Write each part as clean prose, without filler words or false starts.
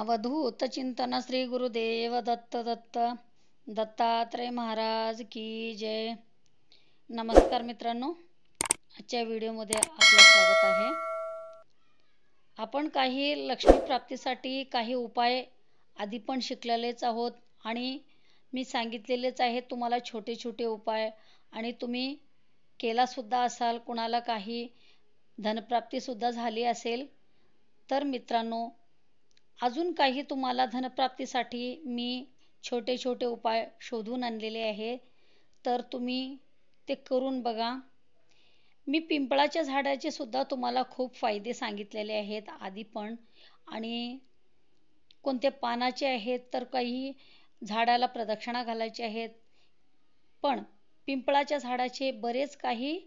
अवधूत चिंतन श्री गुरुदेव दत्त दत्तात्रय महाराज की जय। नमस्कार मित्रांनो, आजच्या व्हिडिओमध्ये आपलं स्वागत आहे। आपण काही लक्ष्मी प्राप्तीसाठी काही उपाय आधी पण शिकलेलेच आहोत आणि मी सांगितलेलेच आहे तुम्हाला छोटे छोटे उपाय, आणि तुम्ही केला सुद्धा असाल। कुणाला काही धनप्राप्ती सुद्धा झाली असेल तर मित्रांनो, अजून काही तुम्हाला धनप्राप्तीसाठी मी छोटे छोटे उपाय शोधून आणलेले आहे, तर तुम्ही ते करून बघा। मी पिंपळाच्या झाडाचे सुद्धा तुम्हाला खूप फायदे सांगितलेले आहेत आधी पण, आणि कोणत्या पानाचे आहेत तर काही झाडाला प्रदक्षिणा घालायची आहेत, पण पिंपळाच्या झाडाचे बरेच काही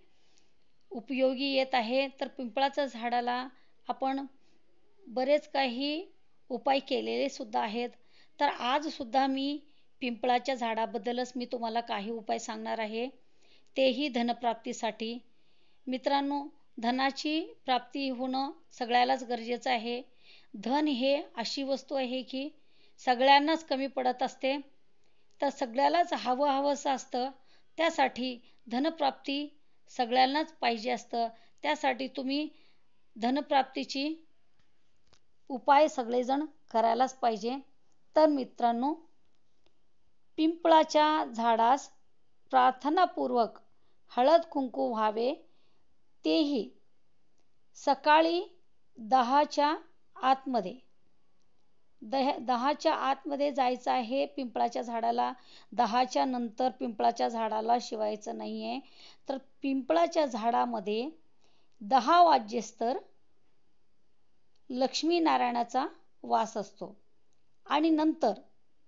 उपयोगी येत आहे। तर पिंपळाच्या झाडाला आपण बरेच काही उपाय केलेले सुद्धा आहेत। तर आज सुद्धा मी पिंपळाच्या झाडाबद्दलच मी तुम्हाला काही उपाय सांगणार आहे, तेही धनप्राप्तीसाठी। मित्रांनो, धनाची प्राप्ती होणं सगळ्यालाच गरजेचं आहे। धन हे अशी वस्तू आहे की सगळ्यांनाच कमी पडत असते, तर सगळ्यालाच हवंसं असतं। त्यासाठी धनप्राप्ती सगळ्यांनाच पाहिजे असतं। त्यासाठी तुम्ही धनप्राप्तीची उपाय सगळेजण करायलाच पाहिजे। तर मित्रांनो, पिंपळाच्या झाडास प्रार्थनापूर्वक हळद कुंकू व्हावे, तेही सकाळी 10च्या आतमध्ये 10च्या आतमध्ये जायचं आहे पिंपळाच्या झाडाला। 10च्या नंतर पिंपळाच्या झाडाला शिवायचं नाही आहे। तर पिंपळाच्या झाडामध्ये 10 वाजेस्तर लक्ष्मीनारायणाचा वास असतो, आणि नंतर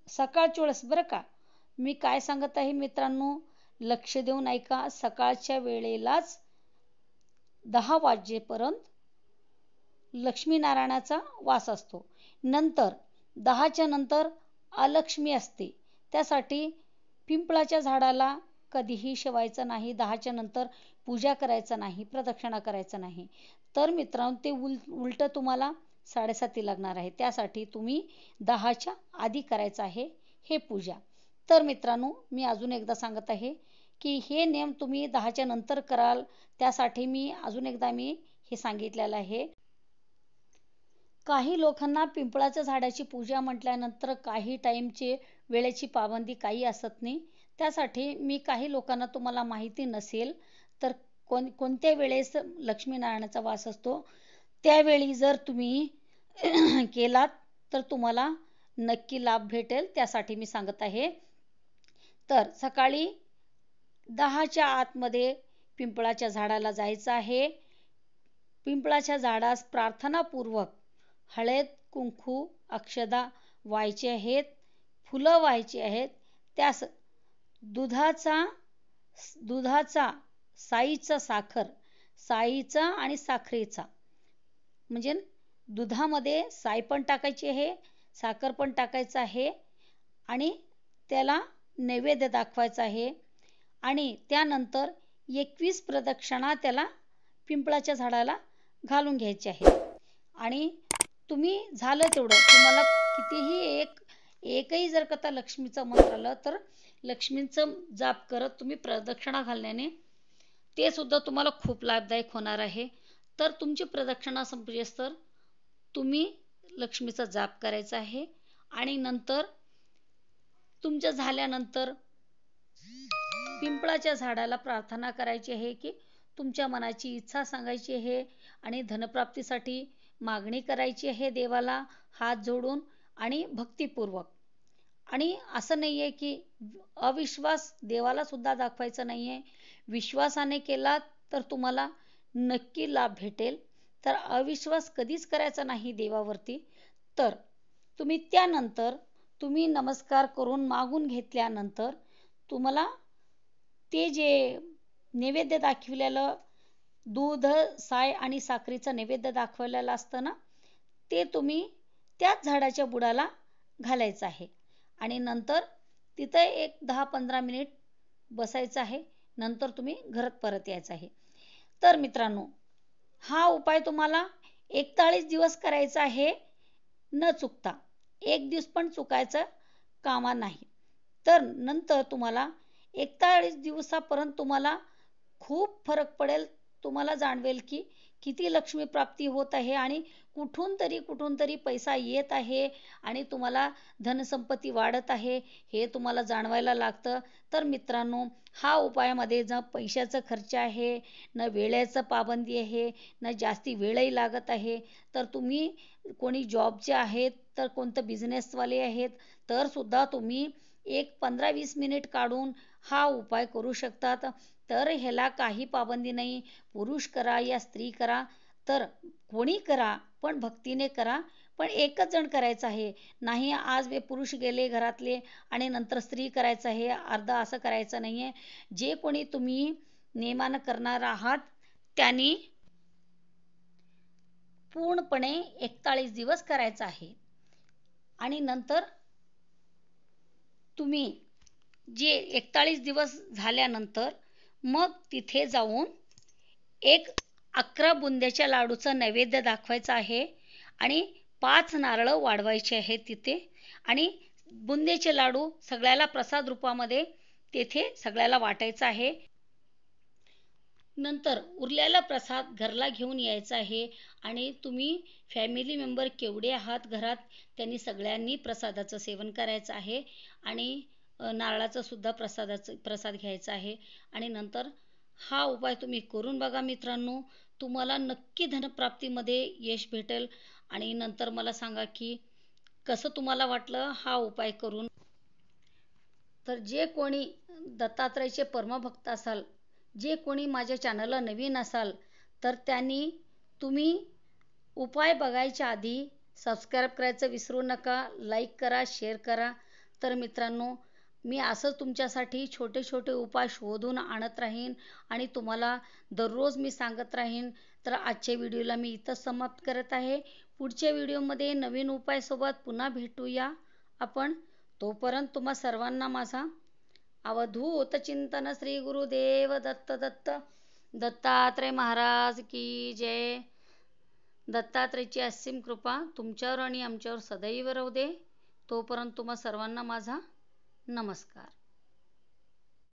सकाळच्या वेळेस, बरं का, मी काय सांगत आहे मित्रांनो, लक्ष देऊन ऐका। सकाळच्या वेळेलाच 10 वाजेपर्यंत लक्ष्मीनारायणाचा वास असतो। नंतर 10च्या नंतर अलक्ष्मी असते, त्यासाठी पिंपळाच्या झाडाला कधीही शिवायचं नाही। 10च्या नंतर पूजा करायचं नाही, प्रदक्षिणा करायचं नाही। तर मित्रांनो, ते उलटं तुम्हाला 7:30 लागणार आहे। त्यासाठी तुम्ही 10च्या आधी करायचं आहे हे पूजा। तर मित्रांनो, मी अजून एकदा सांगत आहे की हे नियम तुम्ही 10च्या नंतर कराल, त्यासाठी मी अजून एकदा हे सांगितलेलं आहे। काही लोकांना पिंपळाच्या झाडाची पूजा म्हटल्यानंतर काही टाईमचे वेळेची पाबंदी काही असत नाही। त्यासाठी मी काही लोकांना तुम्हाला माहिती नसेल तर कोणत्या वेळेस लक्ष्मीनारायणाचा वास असतो, त्यावेळी जर तुम्ही केलात तर तुम्हाला नक्की लाभ भेटेल, त्यासाठी मी सांगत आहे। तर सकाळी 10च्या आतमध्ये पिंपळाच्या झाडाला जायचं आहे। पिंपळाच्या झाडास प्रार्थनापूर्वक हळद कुंकू अक्षदा व्हायचे आहेत, फुलं व्हायची आहेत। त्यास दुधाचा साईचा आणि साखरेचा, म्हणजे दुधामध्ये साई पण टाकायची आहे, साखर पण टाकायचं आहे, आणि त्याला नैवेद्य दाखवायचा आहे। आणि त्यानंतर 21 प्रदक्षिणा त्याला पिंपळाच्या झाडाला घालून घ्यायची आहे। आणि तुम्ही झालं तेवढं, तुम्हाला कितीही एकही जर कथा लक्ष्मीचं मंत्र आलं तर लक्ष्मीचं जाप करत तुम्ही प्रदक्षिणा घालण्याने ते सुद्धा तुम्हाला खूप लाभदायक होणार आहे। तर तुमची प्रदक्षिणा संपेस्तोवर तुम्ही लक्ष्मीचा जाप करायचा आहे, आणि नंतर तुमच्या झाल्यानंतर पिंपळाच्या झाडाला प्रार्थना करायची आहे की तुमच्या मनाची इच्छा सांगायची आहे, आणि धनप्राप्तीसाठी मागणी करायची आहे देवाला हात जोडून आणि भक्तिपूर्वक। आणि असं नाही आहे की अविश्वास देवाला सुद्धा दाखवायचा नाही आहे, विश्वासाने केला तर तुम्हाला नक्की लाभ भेटेल। तर अविश्वास कधीच करायचा नाही देवावरती। तर त्यानंतर तुम्ही नमस्कार करून मागून घेतल्यानंतर तुम्हाला ते जे नैवेद्य दाखवलेलं दूध, साय आणि साखरेचं नैवेद्य दाखवलेलं असतं ना, ते तुम्ही त्याच झाडाच्या बुडाला घालायचं आहे, आणि नंतर तिथं एक 10-15 मिनिट बसायचं आहे। नंतर तुम्ही घरात परत यायचं आहे। तर मित्रांनो, हा उपाय तुम्हाला 41 दिवस करायचा आहे न चुकता। एक दिवस पण चुकायचं कामा नाही. तर नंतर तुम्हाला 41 दिवसापर्यंत तुम्हाला खूप फरक पडेल. तुम्हाला जाणवेल की किती लक्ष्मी प्राप्ती होत आहे आणि कुठून तरी पैसा येत आहे आणि तुम्हाला धनसंपत्ती वाढत आहे, हे तुम्हाला जाणवायला लागतं. तर मित्रांनो, हा उपायामध्ये न पैशाचा खर्च आहे, न वेळेचं पाबंदी आहे, न जास्ती वेळही लागत आहे. तर तुम्ही कोणी जॉबचे आहेत, तर कोणतं बिझनेसवाले आहेत, तर सुद्धा तुम्ही एक 15-20 मिनिट काढून हा उपाय करू शकतात. तर ह्याला काही पाबंदी नाही. पुरुष करा या स्त्री करा, तर कोणी करा, पण भक्तीने करा. पण एकच जण करायचं आहे. नाही आज पुरुष गेले घरातले आणि नंतर स्त्री करायचं आहे, अर्धा असं करायचं नाही आहे. जे कोणी तुम्ही नियमानं करणार आहात, त्यांनी पूर्णपणे 41 दिवस करायचं आहे. आणि नंतर तुम्ही जे 41 दिवस झाल्यानंतर मग तिथे जाऊन एक 11 बुंद्याच्या लाडूचा नैवेद्य दाखवायचा आहे आणि 5 नारळं वाढवायचे आहेत तिथे आणि बुंदीचे लाडू सगळ्याला प्रसाद रूपामध्ये तेथे सगळ्याला वाटायचा आहे. नंतर उरलेला प्रसाद घरला घेऊन यायचा आहे आणि तुम्ही फॅमिली मेंबर केवढे आहात घरात त्यांनी सगळ्यांनी प्रसादाचं सेवन करायचं आहे आणि नारळाचं सुद्धा प्रसाद घ्यायचा आहे. आणि नंतर हा उपाय तुम्ही करून बघा मित्रांनो, तुम्हाला नक्की धनप्राप्तीमध्ये यश भेटेल. आणि नंतर मला सांगा की कसं तुम्हाला वाटलं हा उपाय करून. तर जे कोणी दत्तात्रयाचे परमभक्त असाल, जे कोणी माझ्या चॅनलला नवीन असाल, तर त्यांनी तुम्ही उपाय बघायच्या आधी सबस्क्राईब करायचं विसरू नका, लाईक करा, शेअर करा. तर मित्रांनो, मी असं तुमच्यासाठी छोटे छोटे उपाय शोधून आणत राहीन आणि तुम्हाला दररोज मी सांगत राहीन. तर आजच्या व्हिडिओला मी इथंच समाप्त करत आहे. पुढच्या व्हिडिओमध्ये नवीन उपायासोबत पुन्हा भेटूया आपण. तोपर्यंत तुम्हा सर्वांना माझा अवधूत चिंतन. श्री गुरुदेव दत्त दत्त. दत्तात्रय महाराज की जय. दत्तात्रयाची असीम कृपा तुमच्यावर आणि आमच्यावर सदैव राहू दे. तोपर्यंत तुम्हा सर्वांना माझा नमस्कार.